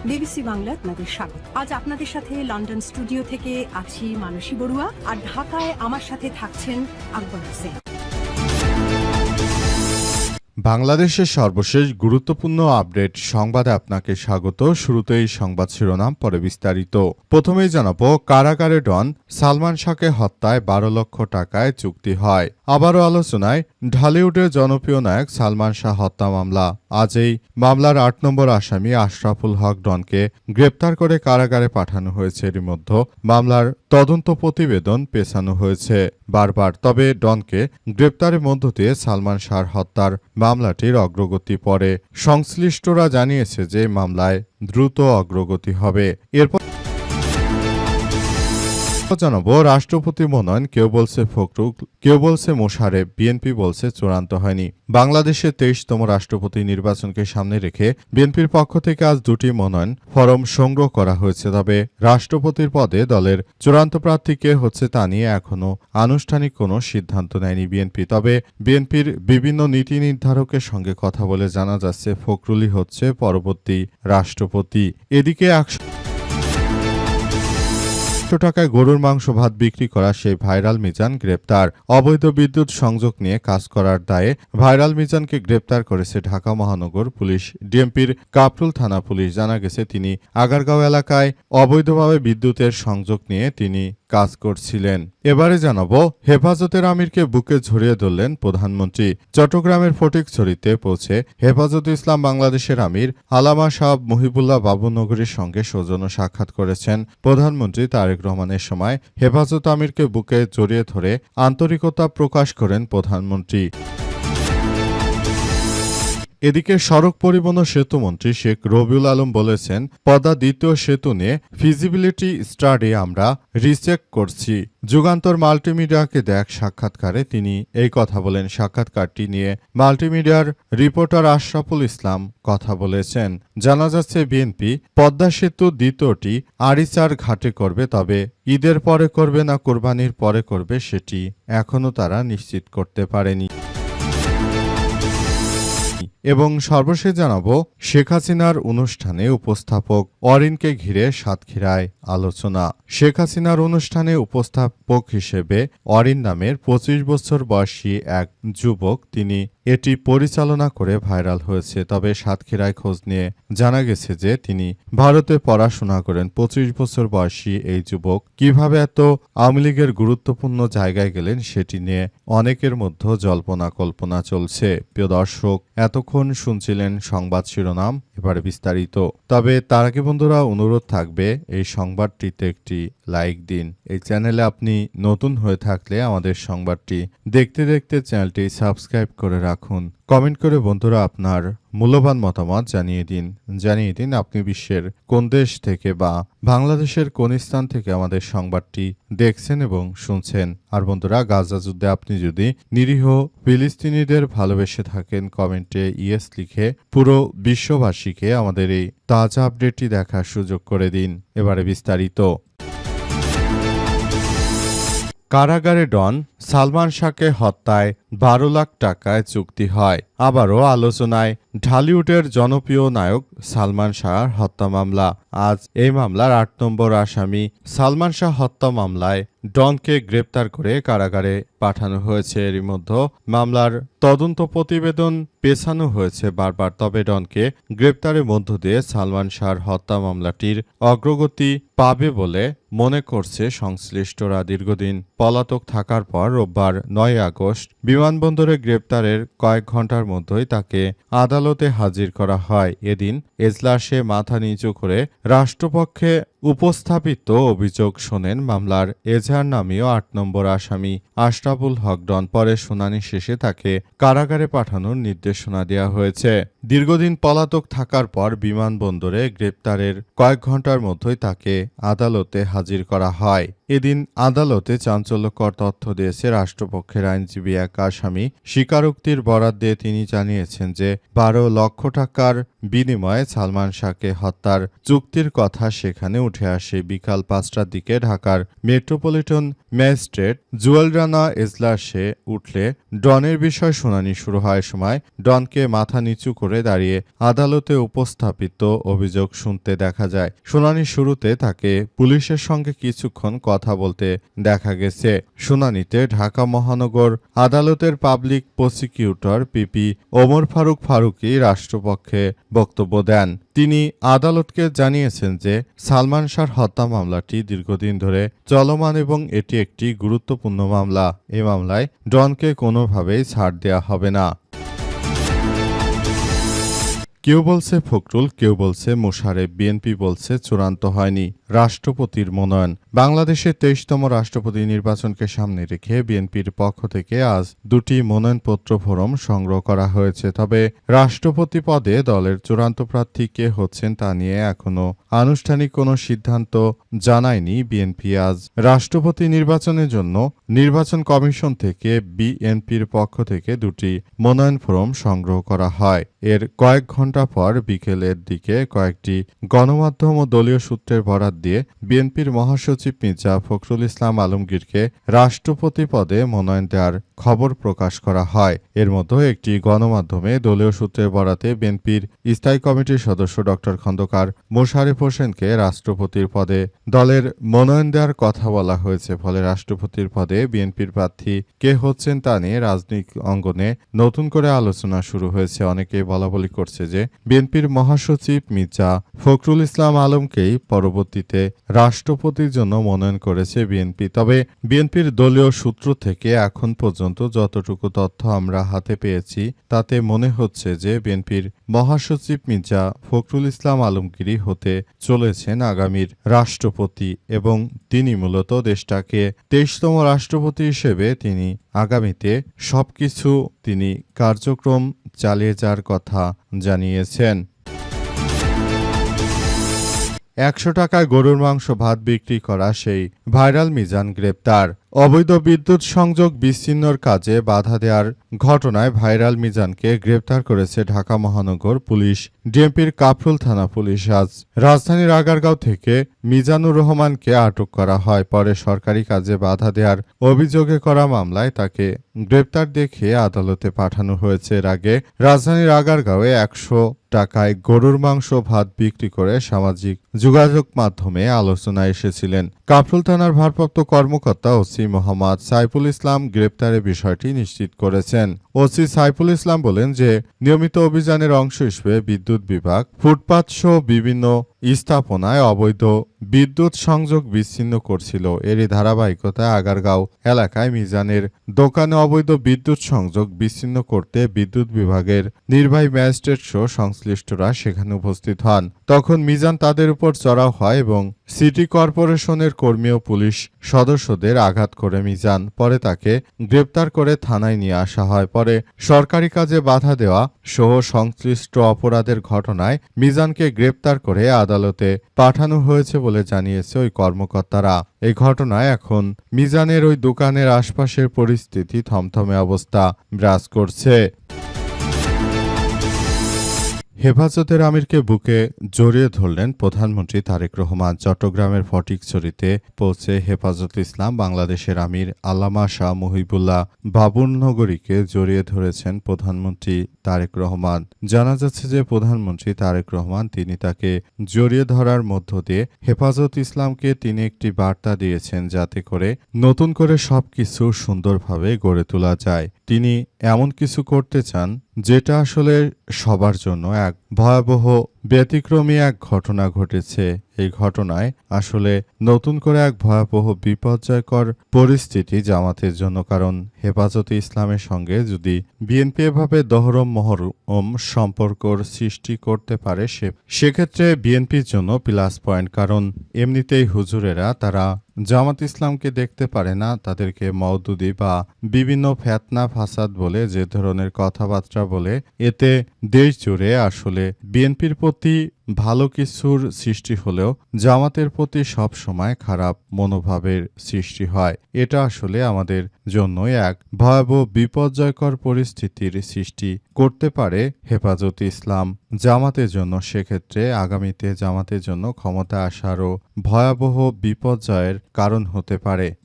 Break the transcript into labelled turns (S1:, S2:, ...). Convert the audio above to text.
S1: BBC Bangla আপনাদের স্বাগত। আজ আপনাদের সাথে লন্ডন স্টুডিও থেকে আছি মানসী বড়ুয়া, আর ঢাকায় আমার সাথে থাকছেন আকবর হোসেন।
S2: বাংলাদেশের সর্বশেষ গুরুত্বপূর্ণ আপডেট সংবাদে আপনাকে স্বাগত। শুরুতেই সংবাদ শিরোনাম, পরে বিস্তারিত। প্রথমেই জানাবো, কারাগারে ডন সালমান শাহকে হত্যায় 12 লক্ষ টাকায় চুক্তি হয়। আবারও আলোচনায় ঢালিউডের জনপ্রিয় নায়ক সালমান শাহ হত্যা মামলা। আজ এই মামলার 8 নম্বর আসামি আশরাফুল হক ডনকে গ্রেপ্তার করে কারাগারে পাঠানো হয়েছে। এরই মধ্যে মামলার তদন্ত প্রতিবেদন পেছানো হয়েছে বারবার। তবে ডনকে গ্রেপ্তারের মধ্য দিয়ে সালমান শাহর হত্যার মামলাটির অগ্রগতি পরে সংশ্লিষ্টরা জানিয়েছে যে মামলায় দ্রুত অগ্রগতি হবে। এরপর জানাবো, রাষ্ট্রপতি মনোনয়ন কেউ বলছে ফখরুল, কেউ বলছে মোশারেফ, বিএনপি বলছে চূড়ান্ত হয়নি। বাংলাদেশের 23তম রাষ্ট্রপতি নির্বাচনকে সামনে রেখে বিএনপির পক্ষ থেকে আজ 2টি মনোনয়ন ফরম সংগ্রহ করা হয়েছে। তবে রাষ্ট্রপতির পদে দলের চূড়ান্ত প্রার্থী কে হচ্ছে তা নিয়ে এখনও আনুষ্ঠানিক কোনো সিদ্ধান্ত নেয়নি বিএনপি। তবে বিএনপির বিভিন্ন নীতি নির্ধারকের সঙ্গে কথা বলে জানা যাচ্ছে ফখরুলই হচ্ছে পরবর্তী রাষ্ট্রপতি। এদিকে টাকায় গরুর মাংস ভাত বিক্রি করা সেই ভাইরাল মিজান গ্রেপ্তার। অবৈধ বিদ্যুৎ সংযোগ নিয়ে কাজ করার দায়ে ভাইরাল মিজানকে গ্রেপ্তার করেছে ঢাকা মহানগর পুলিশ। ডিএমপির কাপরুল থানা পুলিশ। জানা গেছে তিনি আগারগাঁও এলাকায় অবৈধভাবে বিদ্যুতের সংযোগ নিয়ে তিনি কাজ করছিলেন। এবারে জানাবো, হেফাজতের আমিরকে বুকে ঝরিয়ে ধরলেন প্রধানমন্ত্রী। চট্টগ্রামের ফটিকছড়িতে পৌঁছে হেফাজতে ইসলাম বাংলাদেশের আমির আলামা সাহেব মুহিবুল্লাহ বাবুনগরীর সঙ্গে সৌজন্য সাক্ষাৎ করেছেন প্রধানমন্ত্রী তারেক রহমানের। সময় হেফাজত আমিরকে বুকে জড়িয়ে ধরে আন্তরিকতা প্রকাশ করেন প্রধানমন্ত্রী। এদিকে সড়ক পরিবহন ও সেতুমন্ত্রী শেখ রবিউল আলম বলেছেন, পদ্মা দ্বিতীয় সেতু নিয়ে ফিজিবিলিটি স্টাডি আমরা রিচেক করছি। যুগান্তর মাল্টিমিডিয়াকে দেখ সাক্ষাৎকারে তিনি এই কথা বলেন। সাক্ষাৎকারটি নিয়ে মাল্টিমিডিয়ার রিপোর্টার আশরাফুল ইসলাম কথা বলেছেন। জানা যাচ্ছে বিএনপি পদ্মা সেতু দ্বিতীয়টি আরিচার ঘাটে করবে, তবে ঈদের পরে করবে না কোরবানির পরে করবে সেটি এখনও তারা নিশ্চিত করতে পারেনি। এবং সর্বশেষ জানাবো, শেখ হাসিনার অনুষ্ঠানে উপস্থাপক অরিনকে ঘিরে সাতক্ষীরায় আলোচনা। শেখ হাসিনার অনুষ্ঠানে উপস্থাপক হিসেবে অরিন নামের 25 বছর বয়সী এক যুবক, তিনি এটি পরিচালনা করে ভাইরাল হয়েছে। তবে সাতক্ষীরায় খোঁজ নিয়ে জানা গেছে যে তিনি ভারতে পড়াশোনা করেন। 25 বছর বয়সী এই যুবক কিভাবে এত আওয়ামী লীগের গুরুত্বপূর্ণ জায়গায় গেলেন সেটি নিয়ে অনেকের মধ্যে জল্পনা কল্পনা চলছে। প্রিয় দর্শক, এতক্ষণ শুনছিলেন সংবাদ শিরোনাম, এবারে বিস্তারিত। তবে তার আগে বন্ধুরা অনুরোধ থাকবে, এই সংবাদটিতে একটি লাইক দিন। এই চ্যানেলে আপনি নতুন হয়ে থাকলে আমাদের সংবাদটি দেখতে দেখতে চ্যানেলটি সাবস্ক্রাইব করে রাখুন। কমেন্ট করে বন্ধুরা আপনার মূল্যবান মতামত জানিয়ে দিন আপনি বিশ্বের কোন দেশ থেকে বা বাংলাদেশের কোন স্থান থেকে আমাদের সংবাদটি দেখছেন এবং শুনছেন। আর বন্ধুরা, গাজা যুদ্ধে আপনি যদি নিরীহ ফিলিস্তিনিদের ভালোবেসে থাকেন, কমেন্টে ইয়েস লিখে পুরো বিশ্ববাসীকে আমাদের এই তাজা আপডেটটি দেখার সুযোগ করে দিন। এবারে বিস্তারিত। কারাগারে ডন সালমান শাহকে হত্যায় 12 লাখ টাকায় চুক্তি হয়। আবারও আলোচনায় ঢালিউডের জনপ্রিয় নায়ক সালমান শাহর হত্যা মামলা। আজ এই মামলার 8 নম্বর আসামি সালমান শাহ হত্যা মামলায় ডনকে গ্রেপ্তার করে কারাগারে পাঠানো হয়েছে। এরই মধ্যে মামলার তদন্ত প্রতিবেদন পেছানো হয়েছে বারবার। তবে ডনকে গ্রেপ্তারের মধ্য দিয়ে সালমান শাহর হত্যা মামলাটির অগ্রগতি পাবে বলে মনে করছে সংশ্লিষ্টরা। দীর্ঘদিন পলাতক থাকার পর রোববার 9 আগস্ট বিমানবন্দরে গ্রেপ্তারের কয়েক ঘন্টার মধ্যেই তাকে আদালতে হাজির করা হয়। এদিন এজলাসে মাথা নিচু করে রাষ্ট্রপক্ষে উপস্থাপিত অভিযোগ শোনেন মামলার এজাহার নামীয় 8 নম্বর আসামি আশরাফুল হক ডন। পরে শুনানি শেষে তাকে কারাগারে পাঠানোর নির্দেশনা দেওয়া হয়েছে। দীর্ঘদিন পলাতক থাকার পর বিমানবন্দরে গ্রেপ্তারের কয়েক ঘন্টার মধ্যেই তাকে আদালতে হাজির করা হয়। এদিন আদালতে চাঞ্চল্যকর তথ্য দিয়েছে রাষ্ট্রপক্ষের আইনজীবী এক আসামি। স্বীকারোক্তির বরাত দিয়ে তিনি জানিয়েছেন যে 12 লক্ষ টাকার বিনিময়ে সালমান শাহকে হত্যার চুক্তির কথা সেখানে উঠে আসে বিকাল ৫টার দিকে ঢাকার মেট্রোপলিটন ম্যাজিস্ট্রেট জুয়েল রানা এজলাসে উঠলে ডনের বিষয় শুনানি শুরু হয়। সময় ডনকে মাথা নিচু করে দাঁড়িয়ে আদালতে উপস্থাপিত অভিযোগ শুনতে দেখা যায়। শুনানি শুরুতে তাকে পুলিশের সঙ্গে কিছুক্ষণ কথা বলতে দেখা গেছে। শুনানিতে ঢাকা মহানগর আদালতের public prosecutor PP Omar Faruki রাষ্ট্রপক্ষে বক্তব্য দেন। তিনি আদালতকে জানিয়েছেন যে সালমান শাহর হত্যা মামলাটি দীর্ঘদিন ধরে চলমান এবং এটি একটি গুরুত্বপূর্ণ মামলা। এ মামলায় ডনকে কোনোভাবেই ছাড় দেওয়া হবে না। কেউ বলছে ফখরুল, কেউ বলছে মোশারেফ, বিএনপি বলছে চূড়ান্ত হয়নি রাষ্ট্রপতির মনোনয়ন। বাংলাদেশের ২৩তম রাষ্ট্রপতি নির্বাচনকে সামনে রেখে বিএনপির পক্ষ থেকে আজ দুটি মনোনয়নপত্র ফরম সংগ্রহ করা হয়েছে। তবে রাষ্ট্রপতি পদে দলের চূড়ান্ত প্রার্থী কে হচ্ছেন তা নিয়ে এখনো আনুষ্ঠানিক কোনো সিদ্ধান্ত জানায়নি বিএনপি। আজ রাষ্ট্রপতি নির্বাচনের জন্য নির্বাচন কমিশন থেকে বিএনপির পক্ষ থেকে দুটি মনোনয়ন ফরম সংগ্রহ করা হয়। এর কয়েক ঘণ্টা পর বিকেলের দিকে কয়েকটি গণমাধ্যম ও দলীয় সূত্রের বরাত দিয়ে বিএনপির মহাসচিব মির্জা ফখরুল ইসলাম আলমগীরকে রাষ্ট্রপতি পদে মনোনয়ন দেওয়ার খবর প্রকাশ করা হয়। এর মধ্যে একটি গণমাধ্যমে দলীয় সূত্রের বরাতে বিএনপির স্থায়ী কমিটির সদস্য ড খন্দকার মোশারেফ হোসেনকে রাষ্ট্রপতির পদে দলের মনোনয়ন দেওয়ার কথা বলা হয়েছে। ফলে রাষ্ট্রপতির পদে বিএনপির প্রার্থী কে হচ্ছেন তা নিয়ে রাজনৈতিক অঙ্গনে নতুন করে আলোচনা শুরু হয়েছে। অনেকেই বলাবলি করছে যে বিএনপির মহাসচিব মির্জা ফখরুল ইসলাম আলমকেই পরবর্তীতে রাষ্ট্রপতির জন্য মনোনয়ন করেছে বিএনপি। তবে বিএনপির দলীয় সূত্র থেকে এখন পর্যন্ত যতটুকু তথ্য আমরা হাতে পেয়েছি তাতে মনে হচ্ছে যে বিএনপির মহাসচিব মির্জা ফখরুল ইসলাম আলমগীরই হতে চলেছেন আগামীর রাষ্ট্রপতি এবং তিনি মূলত দেশটাকে ২৩তম রাষ্ট্রপতি হিসেবে তিনি আগামীতে সবকিছু তিনি কার্যক্রম চালিয়ে যাওয়ার কথা জানিয়েছেন। ১০০ টাকায় গরুর মাংস ভাত বিক্রি করা সেই ভাইরাল মিজান গ্রেপ্তার। অবৈধ বিদ্যুৎ সংযোগ বিচ্ছিন্নর কাজে বাধা দেওয়ার ঘটনায় ভাইরাল মিজানকে গ্রেপ্তার করেছে ঢাকা মহানগর পুলিশ। ডিএমপির কাফরুল থানা পুলিশ আজ রাজধানীর আগারগাঁও থেকে মিজানুর রহমানকে আটক করা হয়। পরে সরকারি কাজে বাধা দেওয়ার অভিযোগে করা মামলায় তাকে গ্রেপ্তার দেখিয়ে আদালতে পাঠানো হয়েছে। এর আগে রাজধানীর আগারগাঁওয়ে ১০০ টাকায় গরুর মাংস ভাত বিক্রি করে সামাজিক যোগাযোগ মাধ্যমে আলোচনায় এসেছিলেন। কাফরুল থানার ভারপ্রাপ্ত কর্মকর্তা ওসি মোহাম্মদ সাইফুল ইসলাম গ্রেপ্তারের বিষয়টি নিশ্চিত করেছেন। ওসি সাইফুল ইসলাম বলেন যে নিয়মিত অভিযানের অংশ হিসেবে বিদ্যুৎ বিভাগ ফুটপাত সহ বিভিন্ন স্থাপনায় অবৈধ বিদ্যুৎ সংযোগ বিচ্ছিন্ন করছিল। এরই ধারাবাহিকতায় আগারগাঁও এলাকায় মিজানের দোকানে অবৈধ বিদ্যুৎ সংযোগ বিচ্ছিন্ন করতে বিদ্যুৎ বিভাগের নির্বাহী ম্যাজিস্ট্রেট সহ সংশ্লিষ্টরা সেখানে উপস্থিত হন। তখন মিজান তাদের উপর চড়াও হয় এবং সিটি কর্পোরেশনের কর্মী ও পুলিশ সদস্যদের আঘাত করে মিজান। পরে তাকে গ্রেপ্তার করে থানায় নিয়ে আসা হয়। পরে সরকারি কাজে বাধা দেওয়া সহ সংশ্লিষ্ট অপরাধের ঘটনায় মিজানকে গ্রেপ্তার করে আদালতে পাঠানো হয়েছে বলে জানিয়েছে ওই কর্মকর্তারা। এই ঘটনায় এখন মিজানের ওই দোকানের আশপাশের পরিস্থিতি থমথমে অবস্থা বিরাজ করছে। হেফাজতের আমিরকে বুকে জড়িয়ে ধরলেন প্রধানমন্ত্রী তারেক রহমান। চট্টগ্রামের ফটিকছড়িতে পৌঁছে হেফাজত ইসলাম বাংলাদেশের আমির আল্লামা শাহ মুহিবুল্লাহ বাবুরনগরীকে জড়িয়ে ধরেছেন প্রধানমন্ত্রী তারেক রহমান। জানা যাচ্ছে যে প্রধানমন্ত্রী তারেক রহমান তিনি তাকে জড়িয়ে ধরার মধ্য দিয়ে হেফাজত ইসলামকে তিনি একটি বার্তা দিয়েছেন যাতে করে নতুন করে সবকিছু সুন্দরভাবে গড়ে তোলা যায়। তিনি এমন কিছু করতে চান যেটা আসলে সবার জন্য এক ভয়াবহ ব্যতিক্রমী এক ঘটনা ঘটেছে। এই ঘটনায় আসলে নতুন করে এক ভয়াবহ বিপর্যয়কর পরিস্থিতি জামাতের জন্য। কারণ হেফাজতে ইসলামের সঙ্গে যদি বিএনপি এভাবে দহরম মহরম সম্পর্কর সৃষ্টি করতে পারে সেক্ষেত্রে বিএনপির জন্য প্লাস পয়েন্ট। কারণ এমনিতেই হুজুরেরা তারা জামাত ইসলামকে দেখতে পারে না, তাদেরকে মওদুদি বা বিভিন্ন ফেতনা ফাসাদ বলে যে ধরনের কথাবার্তা বলে, এতে দেশ জুড়ে আসলে বিএনপির প্রতি ভালো কিছুর সৃষ্টি হলেও জামাতের প্রতি সব সময় খারাপ মনোভাবের সৃষ্টি হয়। এটা আসলে আমাদের জন্যই এক ভয়াবহ বিপর্যয়কর পরিস্থিতির সৃষ্টি করতে পারে হেফাজতে ইসলাম জামাতের জন্য। সেক্ষেত্রে আগামীতে জামাতের জন্য ক্ষমতা আসারও ভয়াবহ বিপর্যয়ের কারণ হতে পারে।